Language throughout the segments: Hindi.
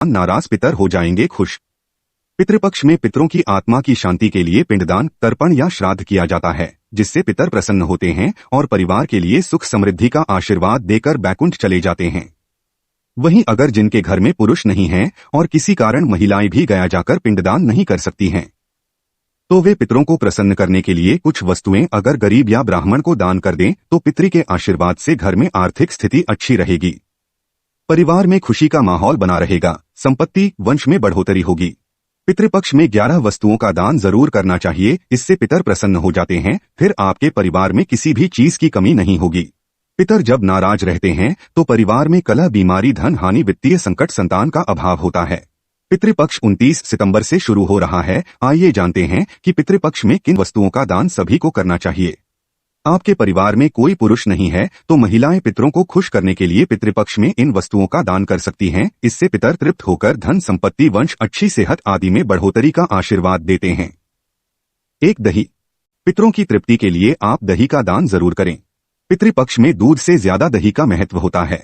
नाराज पितर हो जाएंगे खुश। पितृपक्ष में पितरों की आत्मा की शांति के लिए पिंडदान, तर्पण या श्राद्ध किया जाता है, जिससे पितर प्रसन्न होते हैं और परिवार के लिए सुख समृद्धि का आशीर्वाद देकर बैकुंठ चले जाते हैं। वहीं अगर जिनके घर में पुरुष नहीं हैं और किसी कारण महिलाएं भी गया जाकर पिंडदान नहीं कर सकती हैं, तो वे पितरों को प्रसन्न करने के लिए कुछ वस्तुएं अगर गरीब या ब्राह्मण को दान कर दें तो पितृ के आशीर्वाद से घर में आर्थिक स्थिति अच्छी रहेगी, परिवार में खुशी का माहौल बना रहेगा, संपत्ति वंश में बढ़ोतरी होगी। पितृपक्ष में 11 वस्तुओं का दान जरूर करना चाहिए, इससे पितर प्रसन्न हो जाते हैं, फिर आपके परिवार में किसी भी चीज की कमी नहीं होगी। पितर जब नाराज रहते हैं तो परिवार में कलह, बीमारी, धन हानि, वित्तीय संकट, संतान का अभाव होता है। पितृपक्ष 29 सितंबर से शुरू हो रहा है। आइए जानते हैं कि पितृपक्ष में किन वस्तुओं का दान सभी को करना चाहिए। आपके परिवार में कोई पुरुष नहीं है तो महिलाएं पितरों को खुश करने के लिए पितृपक्ष में इन वस्तुओं का दान कर सकती हैं। इससे पितर तृप्त होकर धन, संपत्ति, वंश, अच्छी सेहत आदि में बढ़ोतरी का आशीर्वाद देते हैं। 1. दही। पितरों की तृप्ति के लिए आप दही का दान जरूर करें। पितृपक्ष में दूध से ज्यादा दही का महत्व होता है।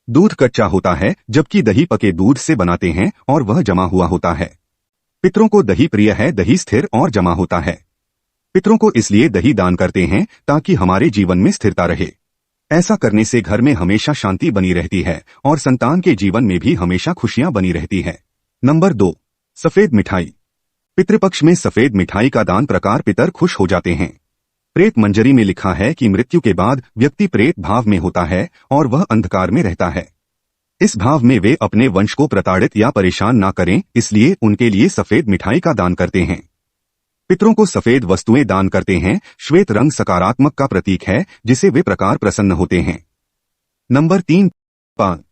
दूध कच्चा होता है जबकि दही पके दूध से बनाते हैं और वह जमा हुआ होता है। पितरों को दही प्रिय है, दही स्थिर और जमा होता है। पितरों को इसलिए दही दान करते हैं ताकि हमारे जीवन में स्थिरता रहे। ऐसा करने से घर में हमेशा शांति बनी रहती है और संतान के जीवन में भी हमेशा खुशियां बनी रहती है। नंबर 2, सफेद मिठाई। पितृपक्ष में सफेद मिठाई का दान प्रकार पितर खुश हो जाते हैं। प्रेत मंजरी में लिखा है कि मृत्यु के बाद व्यक्ति प्रेत भाव में होता है और वह अंधकार में रहता है। इस भाव में वे अपने वंश को प्रताड़ित या परेशान ना करें, इसलिए उनके लिए सफेद मिठाई का दान करते हैं। पितरों को सफेद वस्तुएं दान करते हैं। श्वेत रंग सकारात्मक का प्रतीक है, जिसे वे प्रकार प्रसन्न होते हैं। नंबर 3, पान।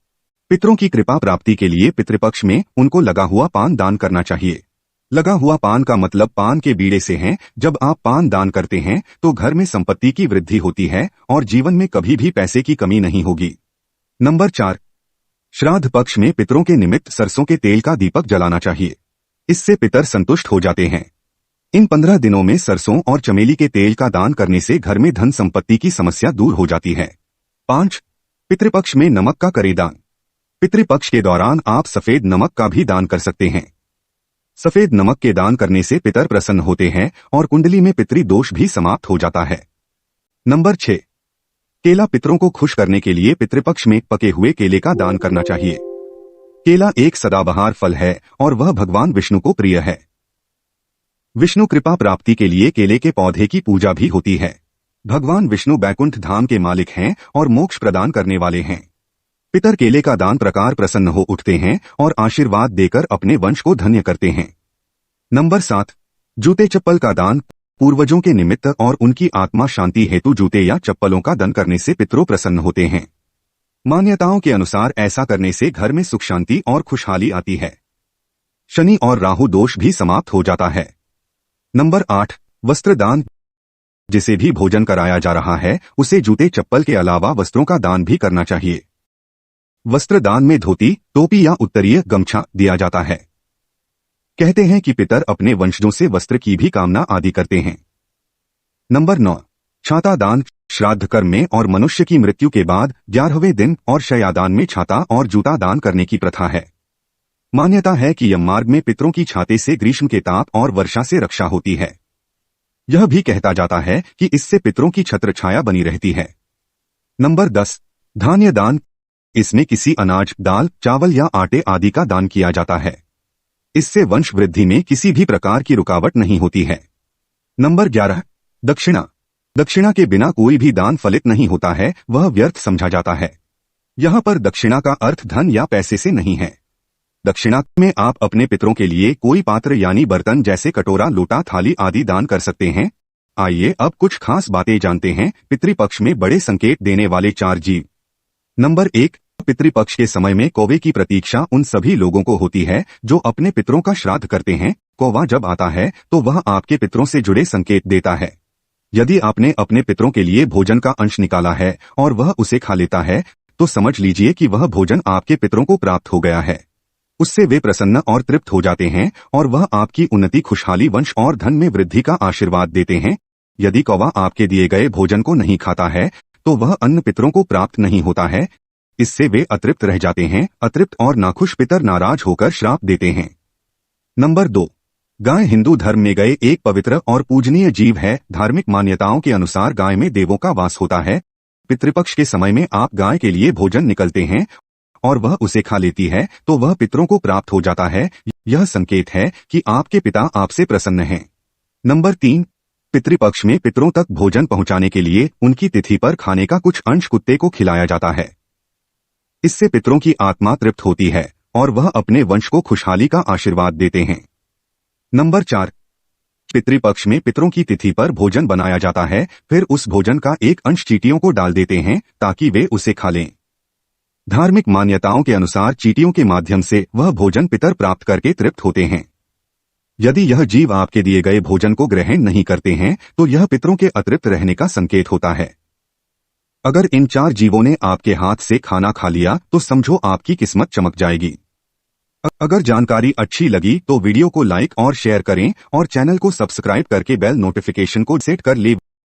पितरों की कृपा प्राप्ति के लिए पितृपक्ष में उनको लगा हुआ पान दान करना चाहिए। लगा हुआ पान का मतलब पान के बीड़े से है। जब आप पान दान करते हैं तो घर में संपत्ति की वृद्धि होती है और जीवन में कभी भी पैसे की कमी नहीं होगी। नंबर 4, श्राद्ध पक्ष में पितरों के निमित्त सरसों के तेल का दीपक जलाना चाहिए। इससे पितर संतुष्ट हो जाते हैं। इन 15 दिनों में सरसों और चमेली के तेल का दान करने से घर में धन संपत्ति की समस्या दूर हो जाती है। 5, पितृपक्ष में नमक का करें दान। पितृपक्ष के दौरान आप सफेद नमक का भी दान कर सकते हैं। सफेद नमक के दान करने से पितर प्रसन्न होते हैं और कुंडली में पितृ दोष भी समाप्त हो जाता है। नंबर 6, केला। पितरों को खुश करने के लिए पितृपक्ष में पके हुए केले का दान करना चाहिए। केला एक सदाबहार फल है और वह भगवान विष्णु को प्रिय है। विष्णु कृपा प्राप्ति के लिए केले के पौधे की पूजा भी होती है। भगवान विष्णु बैकुंठ धाम के मालिक हैं और मोक्ष प्रदान करने वाले हैं। पितर केले का दान प्रकार प्रसन्न हो उठते हैं और आशीर्वाद देकर अपने वंश को धन्य करते हैं। नंबर 7, जूते चप्पल का दान। पूर्वजों के निमित्त और उनकी आत्मा शांति हेतु जूते या चप्पलों का दान करने से पितरों प्रसन्न होते हैं। मान्यताओं के अनुसार ऐसा करने से घर में सुख, शांति और खुशहाली आती है। शनि और राहु दोष भी समाप्त हो जाता है। नंबर 8, वस्त्र दान। जिसे भी भोजन कराया जा रहा है उसे जूते चप्पल के अलावा वस्त्रों का दान भी करना चाहिए। वस्त्र दान में धोती, टोपी या उत्तरीय गमछा दिया जाता है। कहते हैं कि पितर अपने वंशजों से वस्त्र की भी कामना आदि करते हैं। नंबर 9, छाता दान। श्राद्ध कर्म में और मनुष्य की मृत्यु के बाद 11वें दिन और शयादान में छाता और जूता दान करने की प्रथा है। मान्यता है कि यम मार्ग में पितरों की छाते से ग्रीष्म के ताप और वर्षा से रक्षा होती है। यह भी कहता जाता है कि इससे पितरों की छत्र छाया बनी रहती है। नंबर 10, धान्य दान। इसमें किसी अनाज, दाल, चावल या आटे आदि का दान किया जाता है। इससे वंश वृद्धि में किसी भी प्रकार की रुकावट नहीं होती है। नंबर 11, दक्षिणा। दक्षिणा के बिना कोई भी दान फलित नहीं होता है, वह व्यर्थ समझा जाता है। यहाँ पर दक्षिणा का अर्थ धन या पैसे से नहीं है। दक्षिणा में आप अपने पितरों के लिए कोई पात्र यानी बर्तन जैसे कटोरा, लोटा, थाली आदि दान कर सकते हैं। आइए अब कुछ खास बातें जानते हैं। पितृपक्ष में बड़े संकेत देने वाले 4 जीव। नंबर 1, पितृपक्ष के समय में कौवे की प्रतीक्षा उन सभी लोगों को होती है जो अपने पितरों का श्राद्ध करते हैं। कौवा जब आता है तो वह आपके पितरों से जुड़े संकेत देता है। यदि आपने अपने पितरों के लिए भोजन का अंश निकाला है और वह उसे खा लेता है तो समझ लीजिए कि वह भोजन आपके पितरों को प्राप्त हो गया है। उससे वे प्रसन्न और तृप्त हो जाते हैं और वह आपकी उन्नति, खुशहाली, वंश और धन में वृद्धि का आशीर्वाद देते हैं। यदि कौवा आपके दिए गए भोजन को नहीं खाता है तो वह अन्न पितरों को प्राप्त नहीं होता है। इससे वे अतृप्त रह जाते हैं। अतृप्त और नाखुश पितर नाराज होकर श्राप देते हैं। नंबर 2, गाय हिंदू धर्म में गए एक पवित्र और पूजनीय जीव है। धार्मिक मान्यताओं के अनुसार गाय में देवों का वास होता है। पितृपक्ष के समय में आप गाय के लिए भोजन निकलते हैं और वह उसे खा लेती है तो वह पितरों को प्राप्त हो जाता है। यह संकेत है कि आपके पिता आपसे प्रसन्न हैं। नंबर 3, पितृपक्ष में पितरों तक भोजन पहुंचाने के लिए उनकी तिथि पर खाने का कुछ अंश कुत्ते को खिलाया जाता है। इससे पितरों की आत्मा तृप्त होती है और वह अपने वंश को खुशहाली का आशीर्वाद देते हैं। नंबर 4, पितृपक्ष में पितरों की तिथि पर भोजन बनाया जाता है, फिर उस भोजन का एक अंश चींटियों को डाल देते हैं ताकि वे उसे खा लें। धार्मिक मान्यताओं के अनुसार चींटियों के माध्यम से वह भोजन पितर प्राप्त करके तृप्त होते हैं। यदि यह जीव आपके दिए गए भोजन को ग्रहण नहीं करते हैं तो यह पितरों के अतृप्त रहने का संकेत होता है। अगर इन 4 जीवों ने आपके हाथ से खाना खा लिया तो समझो आपकी किस्मत चमक जाएगी। अगर जानकारी अच्छी लगी तो वीडियो को लाइक और शेयर करें और चैनल को सब्सक्राइब करके बेल नोटिफिकेशन को सेट कर ले।